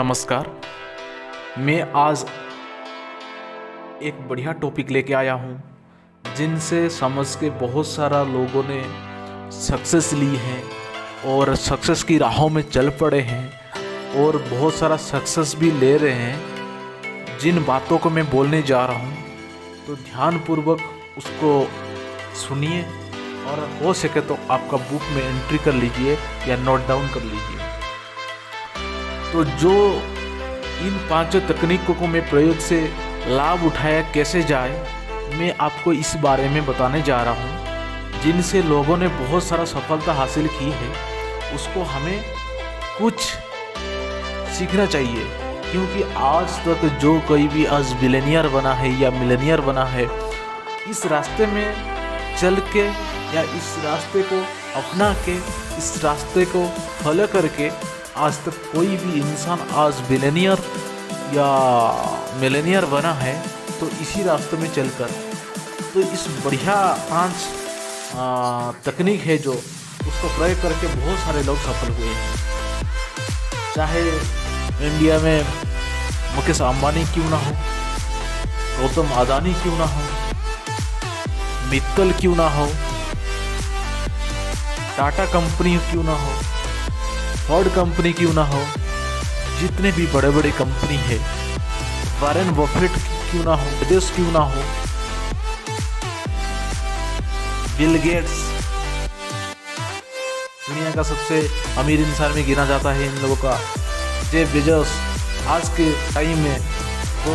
नमस्कार। मैं आज एक बढ़िया टॉपिक लेके आया हूँ जिनसे समझ के बहुत सारा लोगों ने सक्सेस ली है और सक्सेस की राहों में चल पड़े हैं और बहुत सारा सक्सेस भी ले रहे हैं। जिन बातों को मैं बोलने जा रहा हूँ तो ध्यानपूर्वक उसको सुनिए और हो सके तो आपका बुक में एंट्री कर लीजिए या नोट डाउन कर लीजिए। तो जो इन पांचों तकनीकों को मैं प्रयोग से लाभ उठाया कैसे जाए, मैं आपको इस बारे में बताने जा रहा हूँ। जिनसे लोगों ने बहुत सारा सफलता हासिल की है, उसको हमें कुछ सीखना चाहिए। क्योंकि आज तक जो कोई भी आज बिलियनियर बना है या मिलियनियर बना है, इस रास्ते में चल के या इस रास्ते को अपना के, इस रास्ते को फॉलो करके आज तक कोई भी इंसान आज बिलियनियर या मिलियनियर बना है तो इसी रास्ते में चलकर। तो इस बढ़िया 5 तकनीक है जो उसको प्रयोग करके बहुत सारे लोग सफल हुए हैं। चाहे इंडिया में मुकेश अंबानी क्यों ना हो, गौतम अदानी क्यों ना हो, मित्तल क्यों ना हो, टाटा कंपनी क्यों ना हो, फोर्ड कंपनी क्यों ना हो, जितने भी बड़े बड़े कंपनी है, वॉरेन बफेट क्यों ना हो, बेजोस क्यों ना हो, बिल गेट्स दुनिया का सबसे अमीर इंसान में गिना जाता है इन लोगों का। जेफ बेजोस आज के टाइम में वो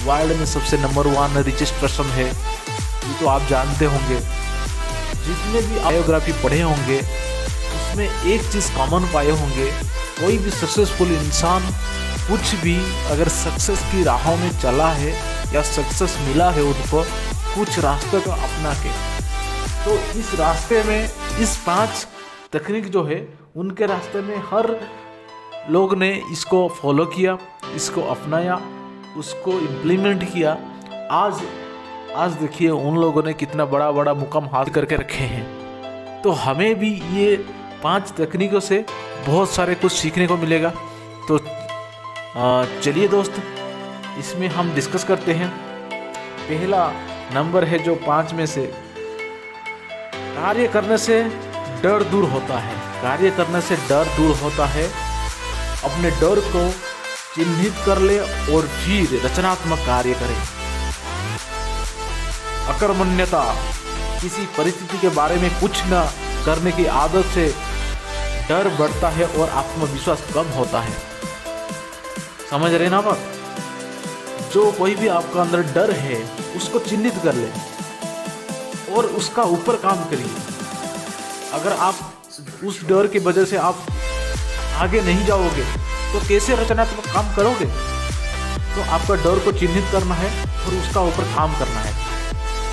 वर्ल्ड में सबसे नंबर 1 रिचेस्ट पर्सन है, ये तो आप जानते होंगे। जितने भी बायोग्राफी पढ़े होंगे उसमें एक चीज़ कॉमन पाए होंगे, कोई भी सक्सेसफुल इंसान कुछ भी अगर सक्सेस की राहों में चला है या सक्सेस मिला है उनको कुछ रास्ते को अपना के, तो इस रास्ते में इस 5 तकनीक जो है उनके रास्ते में हर लोग ने इसको फॉलो किया, इसको अपनाया, उसको इम्प्लीमेंट किया। आज देखिए उन लोगों ने कितना बड़ा बड़ा मुकाम हासिल करके रखे हैं। तो हमें भी ये 5 तकनीकों से बहुत सारे कुछ सीखने को मिलेगा। तो चलिए दोस्त, इसमें हम डिस्कस करते हैं। पहला नंबर है जो 5 में से, कार्य करने से डर दूर होता है। कार्य करने से डर दूर होता है। अपने डर को चिन्हित कर ले और फिर रचनात्मक कार्य करें। अकर्मण्यता, किसी परिस्थिति के बारे में कुछ न करने की आदत से डर बढ़ता है और आत्मविश्वास कम होता है। समझ रहे ना बात? जो कोई भी आपका अंदर डर है उसको चिन्हित कर ले और उसका ऊपर काम करिए। अगर आप उस डर की वजह से आप आगे नहीं जाओगे तो कैसे रचनात्मक काम करोगे? तो आपका डर को चिन्हित करना है और उसका ऊपर काम करना है।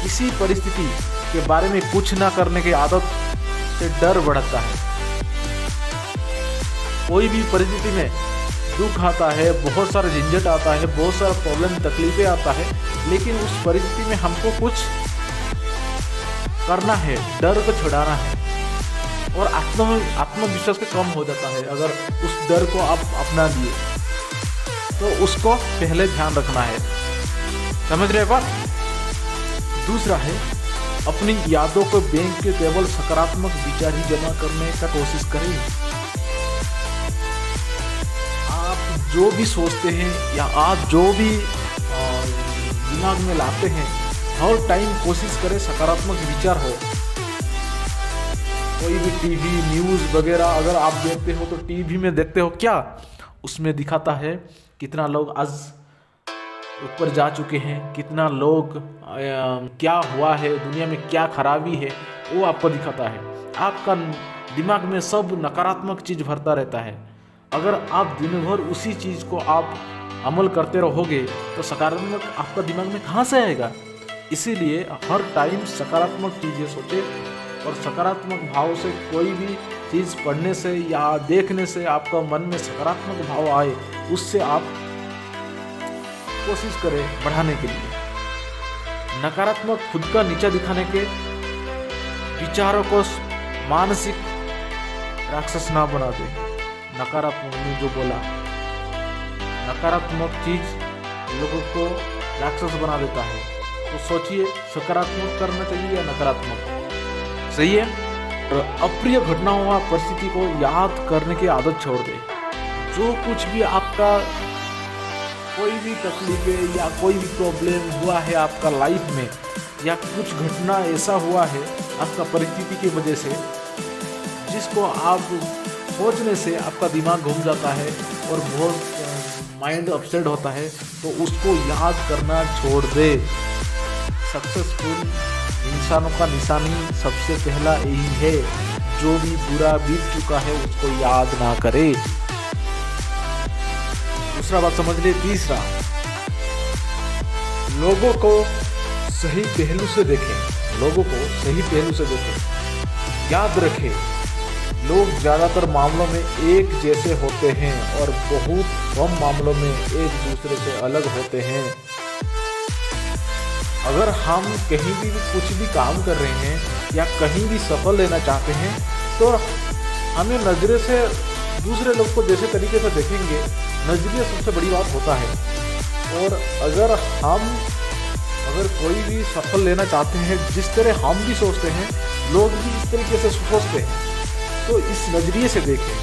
किसी परिस्थिति के बारे में कुछ ना करने की आदत से डर बढ़ता है। कोई भी परिस्थिति में दुख आता है, बहुत सारा झंझट आता है, बहुत सारा प्रॉब्लम तकलीफें आता है, लेकिन उस परिस्थिति में हमको कुछ करना है, डर को छुड़ाना है और आत्मविश्वास का कम हो जाता है। अगर उस डर को आप अपना लिए तो उसको पहले ध्यान रखना है। समझ रहे बात? दूसरा है, अपनी यादों को बैंक के केवल सकारात्मक विचार ही जमा करने का कोशिश करें। आप जो भी सोचते हैं या आप जो भी दिमाग में लाते हैं, हर टाइम कोशिश करें सकारात्मक विचार हो। कोई भी टीवी न्यूज़ वगैरह अगर आप देखते हो तो टीवी में देखते हो क्या, उसमें दिखाता है कितना लोग आज ऊपर जा चुके हैं, कितना लोग क्या हुआ है, दुनिया में क्या खराबी है, वो आपको दिखाता है। आपका दिमाग में सब नकारात्मक चीज़ भरता रहता है। अगर आप दिन भर उसी चीज़ को आप अमल करते रहोगे तो सकारात्मक आपका दिमाग में कहाँ से आएगा? इसीलिए हर टाइम सकारात्मक चीज़ें सोचे और सकारात्मक भाव से कोई भी चीज़ पढ़ने से या देखने से आपका मन में सकारात्मक भाव आए, उससे आप कोशिश करें बढ़ाने के लिए। नकारात्मक खुद का नीचा दिखाने के विचारों को मानसिक राक्षस ना बना दे। नकारात्मक ने जो बोला नकारात्मक चीज लोगों को राक्षस बना देता है। तो सोचिए, सकारात्मक करना चाहिए या नकारात्मक? सही है। और अप्रिय घटनाओं व परिस्थिति को याद करने की आदत छोड़ दे। जो कुछ भी आपका कोई भी तकलीफ है या कोई भी प्रॉब्लम हुआ है आपका लाइफ में, या कुछ घटना ऐसा हुआ है आपका परिस्थिति की वजह से जिसको आप सोचने से आपका दिमाग घूम जाता है और बहुत माइंड अपसेट होता है, तो उसको याद करना छोड़ दे। सक्सेसफुल इंसानों का निशानी सबसे पहला यही है, जो भी बुरा बीत चुका है उसको याद ना करे। दूसरा बात समझ ले। तीसरा, लोगों को सही पहलू से देखें। लोगों को सही पहलू से देखें। याद रखें, लोग ज़्यादातर मामलों में एक जैसे होते हैं और बहुत कम मामलों में एक दूसरे से अलग होते हैं। अगर हम कहीं भी कुछ भी काम कर रहे हैं या कहीं भी सफल लेना चाहते हैं, तो हमें नज़रे से दूसरे लोग को जैसे तरीके से देखेंगे, नज़रिया सबसे बड़ी बात होता है। और अगर कोई भी सफल लेना चाहते हैं, जिस तरह हम भी सोचते हैं, लोग भी इस तरीके से सोचते हैं, तो इस नज़रिए से देखें।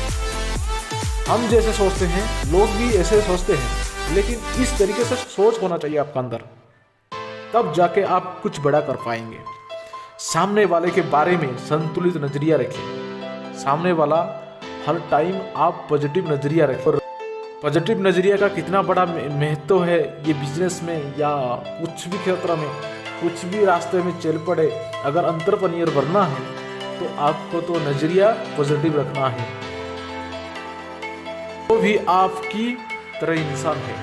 हम जैसे सोचते हैं लोग भी ऐसे सोचते हैं, लेकिन इस तरीके से सोच होना चाहिए आपका अंदर, तब जाके आप कुछ बड़ा कर पाएंगे। सामने वाले के बारे में संतुलित नज़रिया रखें। सामने वाला हर टाइम आप पॉजिटिव नज़रिया रखें। और पॉजिटिव नज़रिया का कितना बड़ा महत्व है ये बिजनेस में या कुछ भी क्षेत्र में, कुछ भी रास्ते में चल पड़े, अगर एंटरप्रेन्योर बनना है तो आपको तो नज़रिया पॉजिटिव रखना है। वो भी आपकी तरह इंसान है।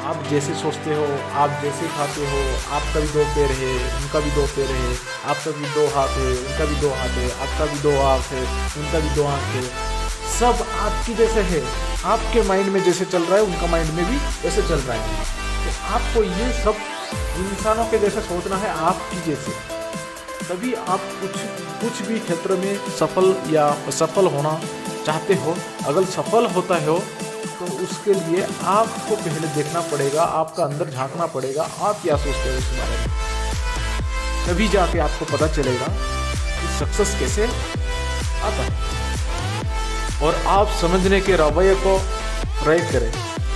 आप जैसे सोचते हो, आप जैसे खाते हो, आपका भी 2 पैर है, उनका भी 2 पैर है, आपका भी 2 हाथ है, उनका भी 2 हाथ है, आपका भी 2 आँख है, उनका भी 2 आँख है। सब आपकी जैसे है। आपके माइंड में जैसे चल रहा है उनका माइंड में भी ऐसे चल रहा है। तो आपको ये सब इंसानों के जैसे सोचना है, आपकी जैसे, तभी आप कुछ भी क्षेत्र में सफल या असफल होना चाहते हो। अगर सफल होता हो तो उसके लिए आपको पहले देखना पड़ेगा, आपका अंदर झांकना पड़ेगा, आप क्या सोचते हो इस बारे में। तभी जाके आपको पता चलेगा कि सक्सेस कैसे आता है। और आप समझने के रवैये को प्रयोग करें।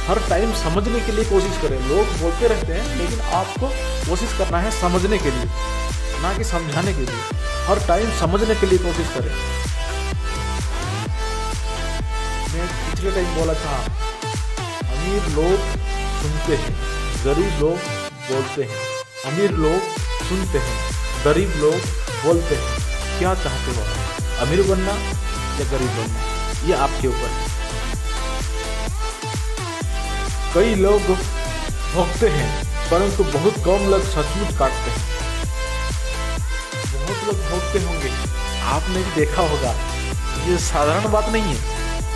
हर टाइम समझने के लिए कोशिश करें। लोग बोलते रहते हैं, लेकिन आपको कोशिश करना है समझने के लिए, ना कि समझाने के लिए। हर टाइम समझने के लिए कोशिश करें। मैं पिछले टाइम बोला था, अमीर लोग सुनते हैं, गरीब लोग बोलते हैं। अमीर लोग सुनते हैं, गरीब लोग बोलते हैं। क्या चाहते हो, अमीर बनना या गरीब बनना, ये आपके ऊपर है। कई लोग भोगते हैं, परंतु बहुत कम लोग सचमुच काटते हैं। बहुत लोग भोगते होंगे, आपने भी देखा होगा, ये साधारण बात नहीं है।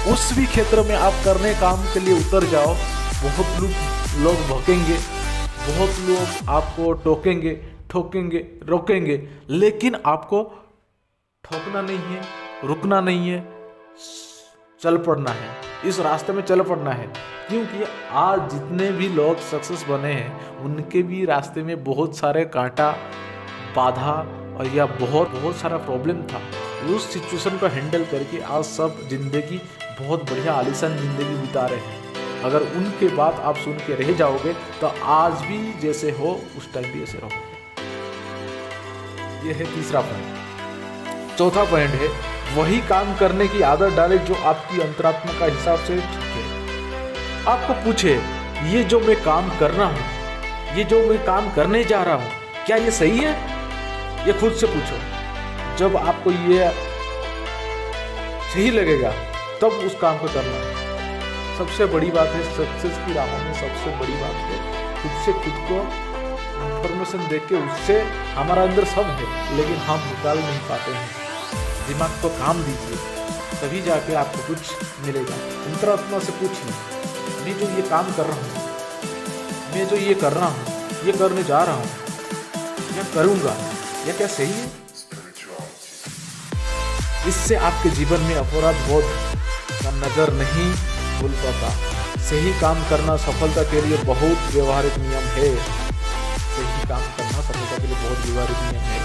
उस भी क्षेत्र में आप करने काम के लिए उतर जाओ, बहुत लोग भोगेंगे, बहुत लोग आपको टोकेंगे, ठोकेंगे, रोकेंगे, लेकिन आपको ठोकना नहीं है, रुकना नहीं है, चल पड़ना है, इस रास्ते में चल पड़ना है। क्योंकि आज जितने भी लोग सक्सेस बने हैं, उनके भी रास्ते में बहुत सारे कांटा, बाधा और या बहुत सारा प्रॉब्लम था। उस सिचुएशन को हैंडल करके आज सब जिंदगी बहुत बढ़िया आलीशान जिंदगी बिता रहे हैं। अगर उनके बात आप सुन के रह जाओगे तो आज भी जैसे हो उस टाइम भी ऐसे रहोगे। ये है तीसरा पॉइंट। चौथा पॉइंट है, वही काम करने की आदत डाले जो आपकी अंतरात्मा का हिसाब से ठीक है। आपको पूछे, ये जो मैं काम कर रहा हूँ, ये जो मैं काम करने जा रहा हूँ, क्या ये सही है? ये खुद से पूछो। जब आपको ये सही लगेगा तब उस काम को करना है। सबसे बड़ी बात है सक्सेस की राहों में, सबसे बड़ी बात है खुद से खुद को इंफॉर्मेशन देख के, उससे हमारा अंदर सब है लेकिन हम निकाल नहीं पाते हैं। दिमाग को काम दीजिए, तभी जाके आपको कुछ मिलेगा। अंतरात्मा से पूछिए, मैं जो ये काम कर रहा हूँ, मैं जो ये कर रहा हूँ, ये करने जा रहा हूँ, या करूँगा, यह क्या सही है? इससे आपके जीवन में अपराध बोध का नजर नहीं भूल पाता। सही काम करना सफलता के लिए बहुत व्यवहारिक नियम है। सही काम करना सफलता के लिए बहुत व्यवहारिक नियम है।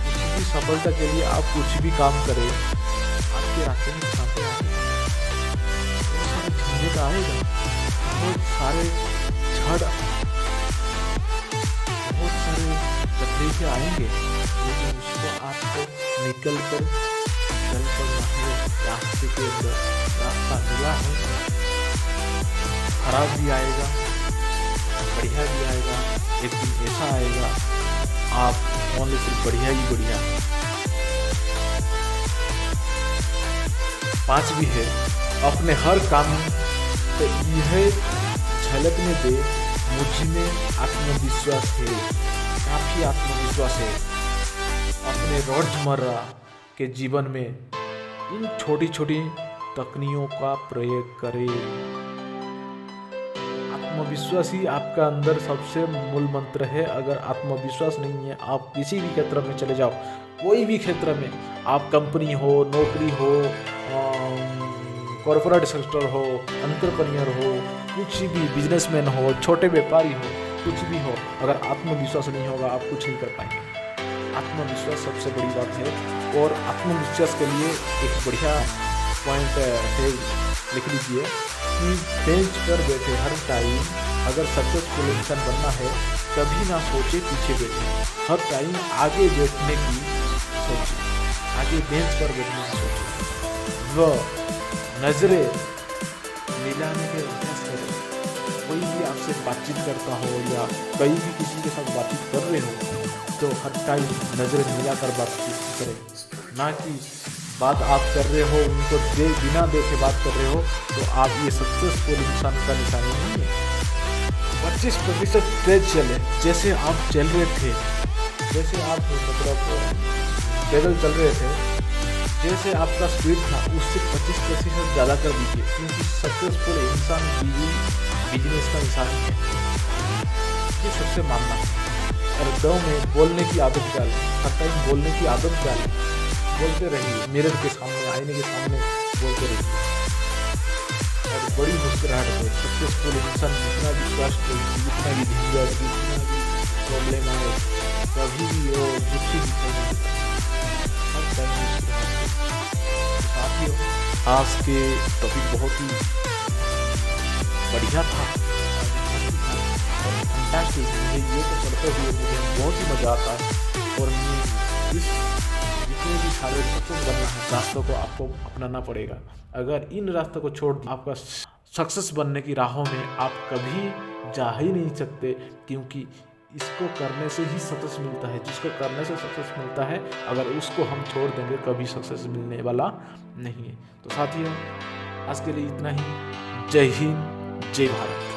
कुछ भी सफलता के लिए आप कुछ भी काम करें, आपके रास्ते में कांटे आएंगे, बहुत सारे झंझट आएगा, बहुत सारे झड़, बहुत सारे तकलीफें आएंगे, लेकिन उसको आपको निकल कर चल पड़ना है। रास्ते के अंदर रास्ता मिला है, खराब भी आएगा, बढ़िया भी आएगा। एक दिन ऐसा आएगा आप ओनली सिर्फ बढ़िया ही बढ़िया। 5वीं है, अपने हर काम से यह झलकने दे मुझ में आत्मविश्वास है। काफ़ी आत्मविश्वास है। अपने रोजमर्रा के जीवन में इन छोटी छोटी तकनीकों का प्रयोग करें। आत्मविश्वास ही आपका अंदर सबसे मूल मंत्र है। अगर आत्मविश्वास नहीं है, आप किसी भी क्षेत्र में चले जाओ, कोई भी क्षेत्र में, आप कंपनी हो, नौकरी हो, कॉर्पोरेट सेक्टर हो, एंटरप्रेन्योर हो, कुछ भी बिजनेसमैन हो, छोटे व्यापारी हो, कुछ भी हो, अगर आत्मविश्वास नहीं होगा आप कुछ नहीं कर पाएंगे। आत्मविश्वास सबसे बड़ी बात है। और आत्मविश्वास के लिए एक बढ़िया पॉइंट है, लिख लीजिए कि बेंच पर बैठे हर टाइम अगर सक्सेसफुल इंसान बनना है, कभी ना सोचे पीछे बैठे, हर टाइम आगे बैठने की सोचे, आगे बेंच पर बैठने की सोचे। वो नजरें मिलाने के अभ्यास करें। कोई भी आपसे बातचीत करता हो या कहीं भी किसी के साथ बातचीत कर रहे हो, तो हर टाइम नजरें मिलाकर बातचीत करें, ना कि बात आप कर रहे हो उनको बिना देखे बात कर रहे हो, तो आप ये सक्सेसफुल इंसान का निशानी नहीं है। 25% तेज चले, जैसे आप चल रहे थे, जैसे आप मतलब पैदल चल रहे थे, जैसे आपका स्पीड था उससे 25% ज़्यादा कर दीजिए, क्योंकि सक्सेसफुल इंसान बिजनेस का इंसान है। ये सबसे मानना है। और गाँव में बोलने की आदत डालें, हर टाइम बोलने की आदत डालें, बोलते रहिए, मिरर के सामने, आईने के सामने बोलते रहिए। और बड़ी मुस्कुराहट है। सक्सेसफुल इंसान जितना भी कष्ट, जितना भी झंझट, जितना भी प्रॉब्लम आए, कभी भी वो दुखी दिखाई नहीं देता, हर टाइम मुस्कुराहट है। साथियों, आज के टॉपिक बहुत ही बढ़िया था, फैंटास्टिक। मुझे ये तो पढ़ते हुए मुझे बहुत ही मज़ा आता है। और इस जितने भी सारे सक्सेस बनना है, रास्तों को आपको अपनाना पड़ेगा। अगर इन रास्तों को छोड़ आपका सक्सेस बनने की राहों में आप कभी जा ही नहीं सकते, क्योंकि इसको करने से ही सक्सेस मिलता है। जिसको करने से सक्सेस मिलता है, अगर उसको हम छोड़ देंगे कभी सक्सेस मिलने वाला नहीं है। तो साथियों, आज के लिए इतना ही। जय हिंद, जय भारत।